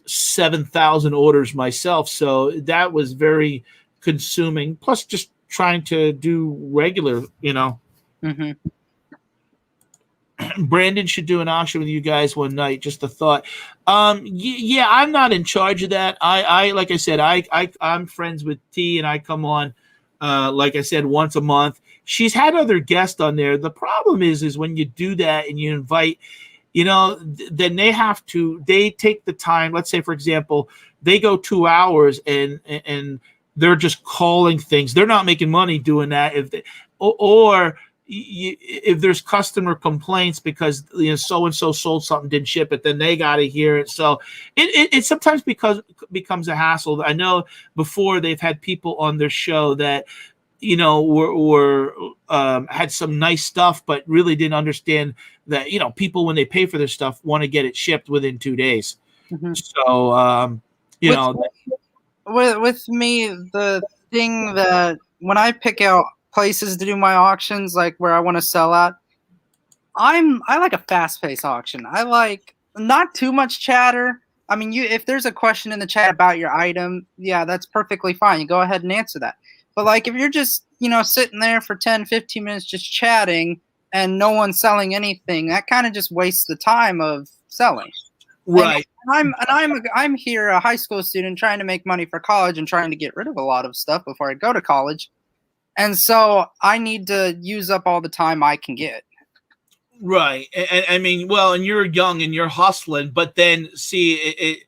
7,000 orders myself. So that was very consuming. Plus just trying to do regular, Mm-hmm. Brandon should do an auction with you guys one night. Just a thought. Yeah, I'm not in charge of that. I like I said, I'm friends with T, and I come on, like I said, once a month. She's had other guests on there. The problem is when you do that and you invite, then they take the time. Let's say, for example, they go 2 hours and they're just calling things. They're not making money doing that. If there's customer complaints because so and so sold something, didn't ship it, then they got to hear it. So it sometimes becomes a hassle. I know before they've had people on their show that were had some nice stuff, but really didn't understand that people when they pay for their stuff want to get it shipped within 2 days. Mm-hmm. So with me, the thing that when I pick out places to do my auctions, like where I want to sell at, I like a fast-paced auction. I like not too much chatter. I mean, if there's a question in the chat about your item, yeah, that's perfectly fine. You go ahead and answer that. But like if you're just, sitting there for 10, 15 minutes just chatting and no one's selling anything, that kind of just wastes the time of selling. Right. And I'm here, a high school student trying to make money for college and trying to get rid of a lot of stuff before I go to college. And so I need to use up all the time I can get. Right. And you're young and you're hustling, but then see,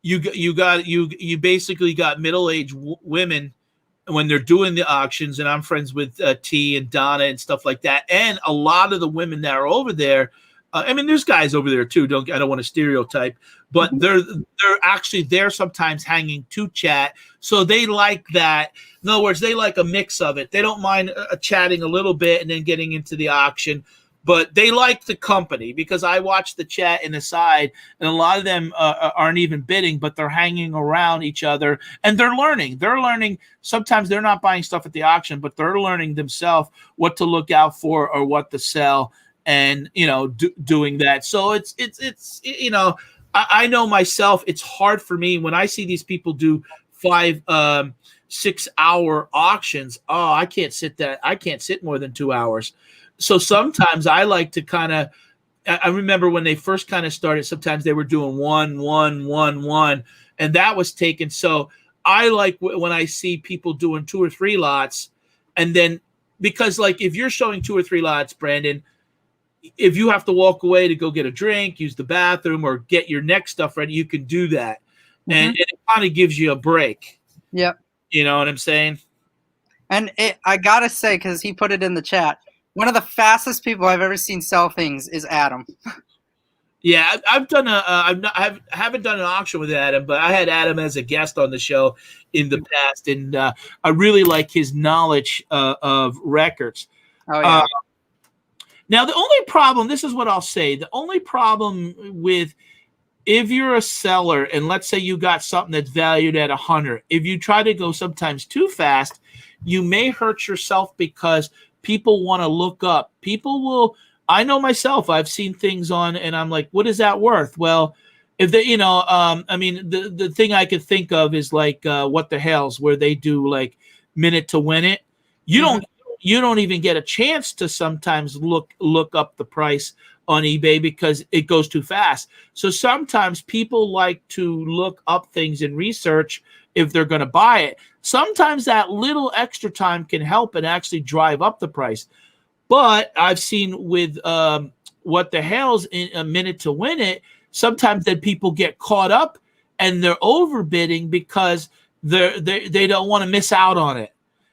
you basically got middle-aged women when they're doing the auctions, and I'm friends with T and Donna and stuff like that. And a lot of the women that are over there, I mean, there's guys over there too. I don't want to stereotype, but they're actually there sometimes hanging to chat. So they like that. In other words, they like a mix of it. They don't mind chatting a little bit and then getting into the auction. But they like the company, because I watch the chat in the side, and a lot of them aren't even bidding, but they're hanging around each other, and they're learning. They're learning. Sometimes they're not buying stuff at the auction, but they're learning themselves what to look out for or what to sell, and doing that. So it's I know myself. It's hard for me when I see these people do 5-6 hour auctions. Oh, I can't sit more than 2 hours. So sometimes I like to I remember when they first kind of started, sometimes they were doing 1, 1, 1, 1, and that was taken. So I like when I see people doing 2 or 3 lots, and then, because like if you're showing 2 or 3 lots, Brandon, if you have to walk away to go get a drink, use the bathroom, or get your next stuff ready, you can do that. And it kind of gives you a break. Yep. You know what I'm saying? And I got to say, because he put it in the chat, one of the fastest people I've ever seen sell things is Adam. Yeah, I've done I haven't done an auction with Adam, but I had Adam as a guest on the show in the past, and I really like his knowledge of records. Oh yeah. Now the only problem, this is what I'll say, the only problem with, if you're a seller and let's say you got something that's valued at 100, if you try to go sometimes too fast, you may hurt yourself, because people want to look up. People will. I know myself. I've seen things on, and I'm like, "What is that worth?" Well, if they, I mean, the thing I could think of is like What the Hell's, where they do like minute to win it. You don't even get a chance to sometimes look up the price on eBay, because it goes too fast. So sometimes people like to look up things and research if they're going to buy it. Sometimes that little extra time can help and actually drive up the price. But I've seen with What the Hell's, in a minute to win it, sometimes then people get caught up and they're overbidding because they don't want to miss out on it.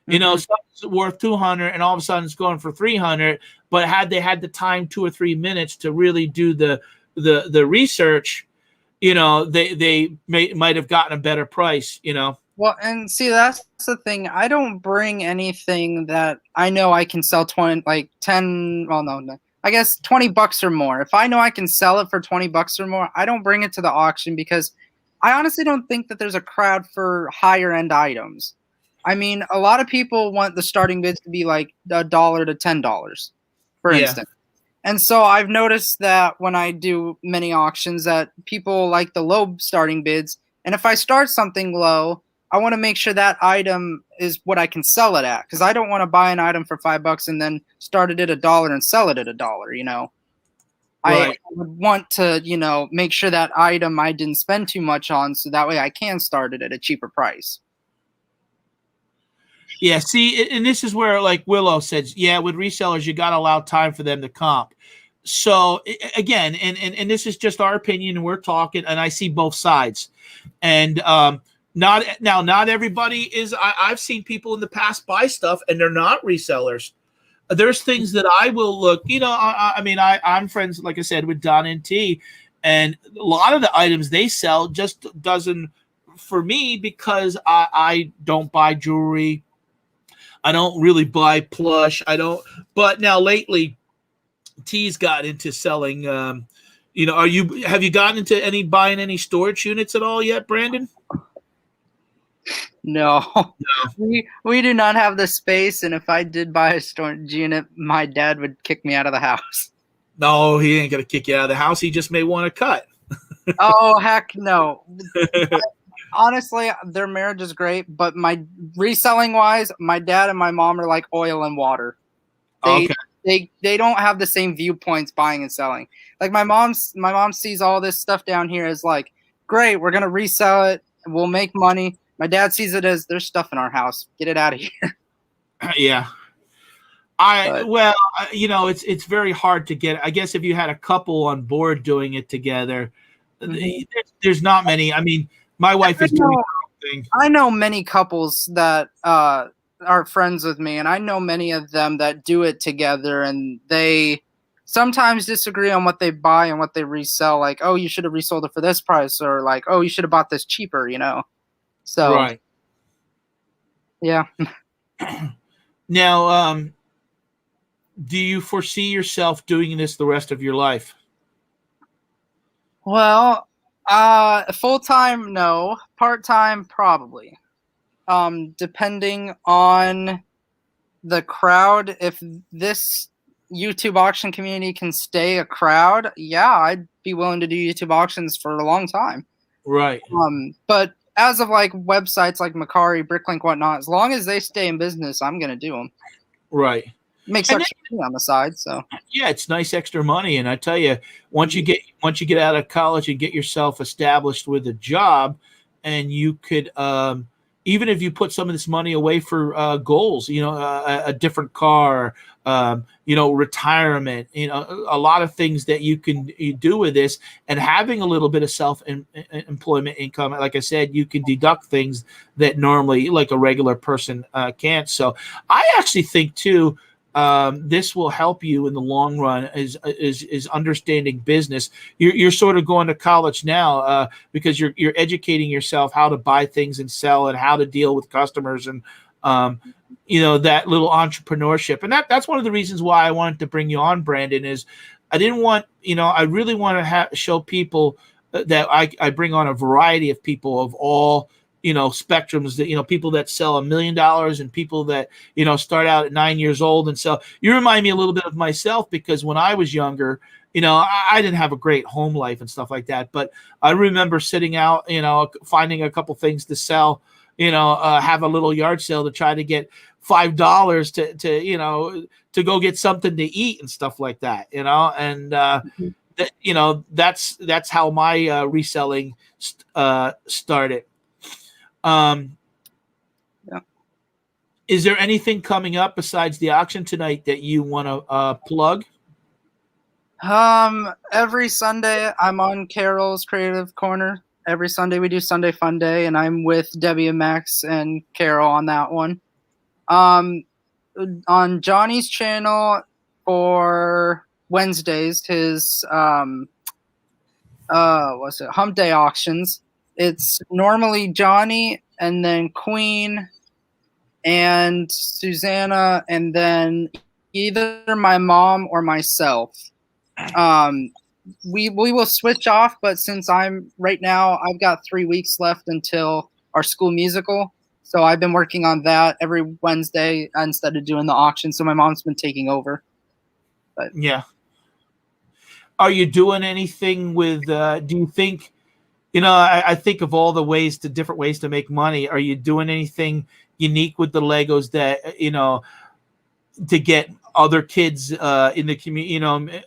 Something's worth 200 and all of a sudden it's going for 300. But had they had the time, 2 or 3 minutes to really do the research, they might have gotten a better price. Well, and see, that's the thing. I don't bring anything that I know I can sell 10. Well, no, I guess $20 or more. If I know I can sell it for $20 or more, I don't bring it to the auction, because I honestly don't think that there's a crowd for higher end items. I mean, a lot of people want the starting bids to be like $1 to $10, for instance. And so I've noticed that when I do many auctions, that people like the low starting bids. And if I start something low, I want to make sure that item is what I can sell it at, because I don't want to buy an item for $5 and then start it at $1 and sell it at $1. Right. I would want to, make sure that item I didn't spend too much on, so that way I can start it at a cheaper price. Yeah, see, and this is where, like Willow says, with resellers, you got to allow time for them to comp. So again, and this is just our opinion, and we're talking, and I see both sides. And not everybody is. I've seen people in the past buy stuff, and they're not resellers. There's things that I will look. I'm friends, like I said, with Don and T, and a lot of the items they sell just doesn't for me, because I don't buy jewelry. I don't really buy plush. But now lately, T's got into selling. Have you gotten into buying any storage units at all yet, Brandon? No. We do not have the space, and if I did buy a storage unit, my dad would kick me out of the house. No, he ain't gonna kick you out of the house. He just may want to cut. Oh heck no. Honestly, their marriage is great, but my reselling wise, my dad and my mom are like oil and water. They don't have the same viewpoints buying and selling. Like my mom sees all this stuff down here as like, great, we're gonna resell it, we'll make money. My dad sees it as, there's stuff in our house, get it out of here. Yeah. It's very hard to get. I guess if you had a couple on board doing it together, there's not many. I mean, my wife is doing her thing. I know many couples that are friends with me, and I know many of them that do it together, and they sometimes disagree on what they buy and what they resell. Like, oh, you should have resold it for this price, or like, oh, you should have bought this cheaper. So Right. yeah. Now, do you foresee yourself doing this the rest of your life? Well, full-time, no. Part-time, probably. Depending on the crowd. If this YouTube auction community can stay a crowd, yeah, I'd be willing to do YouTube auctions for a long time. Right. But as of like websites like Macari, Bricklink, whatnot, as long as they stay in business, I'm gonna do them. Right. Makes extra money on the side, so yeah, it's nice extra money. And I tell you, once you get out of college and get yourself established with a job, and you could even if you put some of this money away for goals, a different car, retirement, a lot of things that you do with this, and having a little bit of self-employment income. Like I said, you can deduct things that normally, like a regular person, can't. So I actually think too, this will help you in the long run is understanding business. You're sort of going to college now because you're educating yourself how to buy things and sell, and how to deal with customers, and that little entrepreneurship. And that's one of the reasons why I wanted to bring you on, Brandon, is I didn't want, I really want to show people that I bring on a variety of people of all spectrums, that people that sell $1 million, and people that start out at 9 years old. And so you remind me a little bit of myself, because when I was younger, I didn't have a great home life and stuff like that, but I remember sitting out, finding a couple things to sell, have a little yard sale to try to get $5 to go get something to eat and stuff like that, and that's how my reselling started. Yeah. Is there anything coming up besides the auction tonight that you want to plug? Every Sunday I'm on Carol's Creative Corner. Every Sunday we do Sunday Fun Day, and I'm with Debbie and Max and Carol on that one. On Johnny's channel for Wednesdays, his Hump Day auctions. It's normally Johnny, and then Queen, and Susanna, and then either my mom or myself. We will switch off, but since right now, I've got 3 weeks left until our school musical. So I've been working on that every Wednesday instead of doing the auction. So my mom's been taking over. But yeah. Are you doing anything with, do you think, I think of all the different ways to make money. Are you doing anything unique with the Legos that, to get other kids in the community?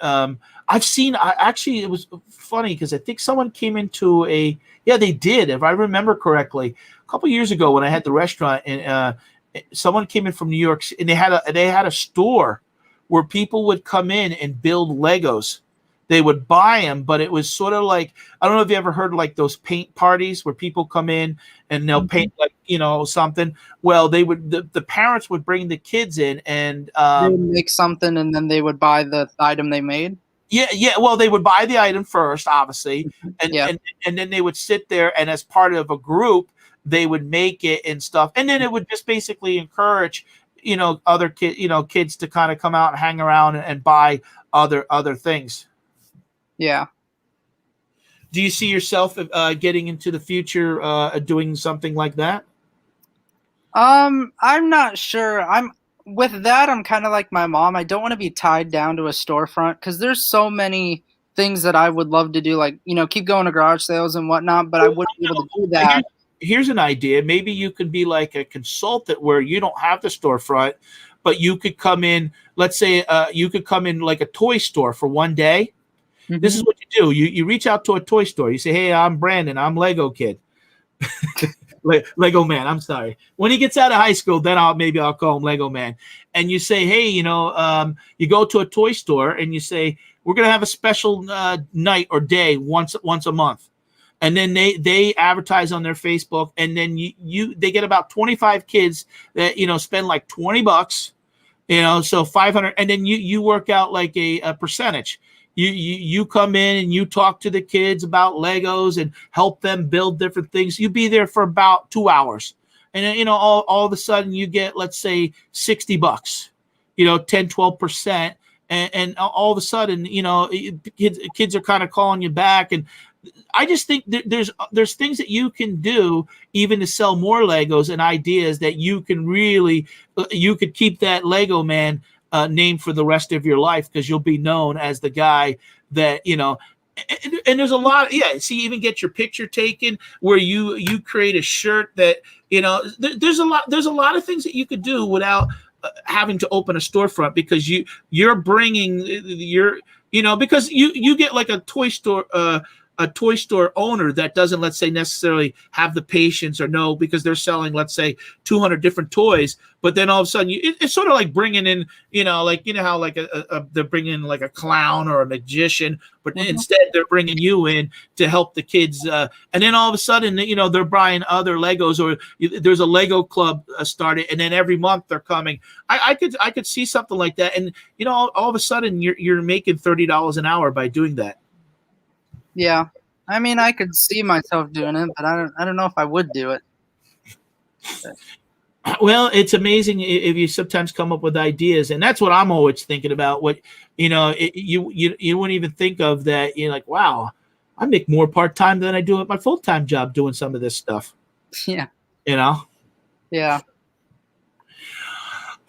I've seen, actually, it was funny because I think someone came into they did, if I remember correctly, a couple years ago when I had the restaurant, and someone came in from New York, and they had a store where people would come in and build Legos. They would buy them, but it was sort of like, I don't know if you ever heard of like those paint parties where people come in and they'll paint like, something. Well, the parents would bring the kids in, and they would make something, and then they would buy the item they made. Yeah. Well, they would buy the item first, obviously, and then they would sit there, and as part of a group, they would make it and stuff, and then it would just basically encourage, other kids to kind of come out and hang around and buy other things. Yeah. Do you see yourself getting into the future doing something like that? I'm not sure. I'm kind of like my mom. I don't want to be tied down to a storefront, because there's so many things that I would love to do, like, keep going to garage sales and whatnot, but I wouldn't be able to do that. Here's an idea. Maybe you could be like a consultant where you don't have the storefront, but you could come in, let's say you could come in like a toy store for one day. Mm-hmm. This is what you do. You reach out to a toy store. You say, hey, I'm Brandon. I'm Lego Kid. Lego Man, I'm sorry. When he gets out of high school, then I'll call him Lego Man. And you say, hey, you go to a toy store and you say, we're going to have a special night or day once a month. And then they advertise on their Facebook, and then they get about 25 kids that, spend like $20. So 500, and then you work out like a percentage. You come in and you talk to the kids about Legos and help them build different things. You be there for about 2 hours, and then, all of a sudden you get, let's say, $60, 10-12%, and all of a sudden, kids are kind of calling you back. And I just think there's things that you can do even to sell more Legos and ideas that you can really, you could keep that LEGOMAN name for the rest of your life, because you'll be known as the guy that, and there's a lot. Yeah. See, even get your picture taken where you create a shirt that, there's a lot of things that you could do without having to open a storefront, because you're bringing because you get like a toy store owner that doesn't, let's say, necessarily have the patience or know, because they're selling, let's say, 200 different toys, but then all of a sudden it's sort of like bringing in, how like they're bringing in like a clown or a magician, but instead they're bringing you in to help the kids, and then all of a sudden, they're buying other Legos, or there's a Lego club started, and then every month they're coming. I could see something like that, and all of a sudden you're making $30 an hour by doing that. Yeah, I mean, I could see myself doing it, but I don't know if I would do it. Well, it's amazing if you sometimes come up with ideas, and that's what I'm always thinking about. What you wouldn't even think of that. You're like, wow, I make more part-time than I do at my full-time job doing some of this stuff. Yeah. Yeah.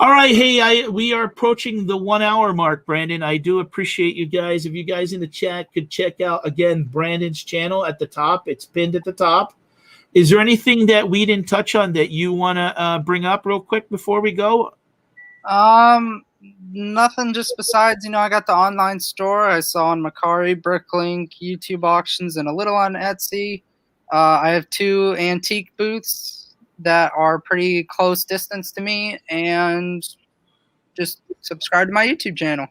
All right, hey, we are approaching the 1 hour mark, Brandon. I do appreciate you guys. If you guys in the chat could check out, again, Brandon's channel at the top. It's pinned at the top. Is there anything that we didn't touch on that you want to bring up real quick before we go? Nothing, just besides, I got the online store. I saw on Macari, Bricklink, YouTube auctions, and a little on Etsy. I have 2 antique booths that are pretty close distance to me, and just subscribe to my YouTube channel.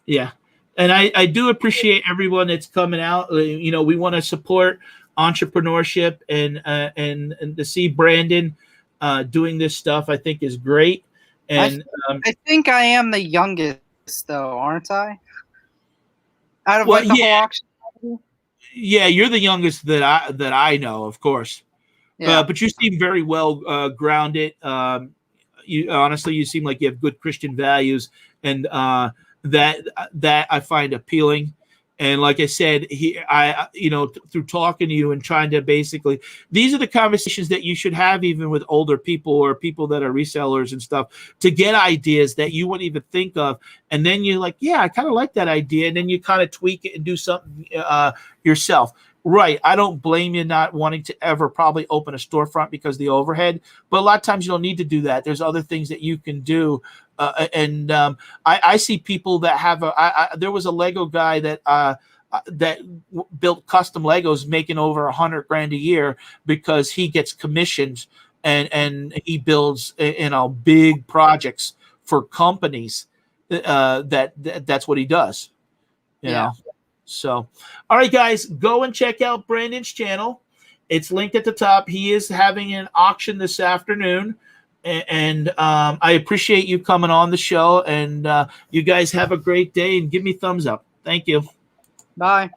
Yeah. And I do appreciate everyone that's coming out. We want to support entrepreneurship, and to see Brandon doing this stuff, I think is great. And I think I am the youngest, though, aren't I? Out of the whole auction. Yeah, you're the youngest that I know, of course. Yeah. But you seem very well grounded. You seem like you have good Christian values, and that I find appealing. And like I said, through talking to you and trying to basically, these are the conversations that you should have even with older people or people that are resellers and stuff, to get ideas that you wouldn't even think of. And then you're like, yeah, I kind of like that idea. And then you kind of tweak it and do something yourself. Right. I don't blame you not wanting to ever probably open a storefront because of the overhead, but a lot of times you don't need to do that. There's other things that you can do. I see people that have there was a Lego guy that built custom Legos making over $100,000 a year because he gets commissions and he builds, big projects for companies. That's what he does, you know? So, all right, guys, go and check out Brandon's channel. It's linked at the top. He is having an auction this afternoon. And I appreciate you coming on the show. And you guys have a great day, and give me thumbs up. Thank you. Bye.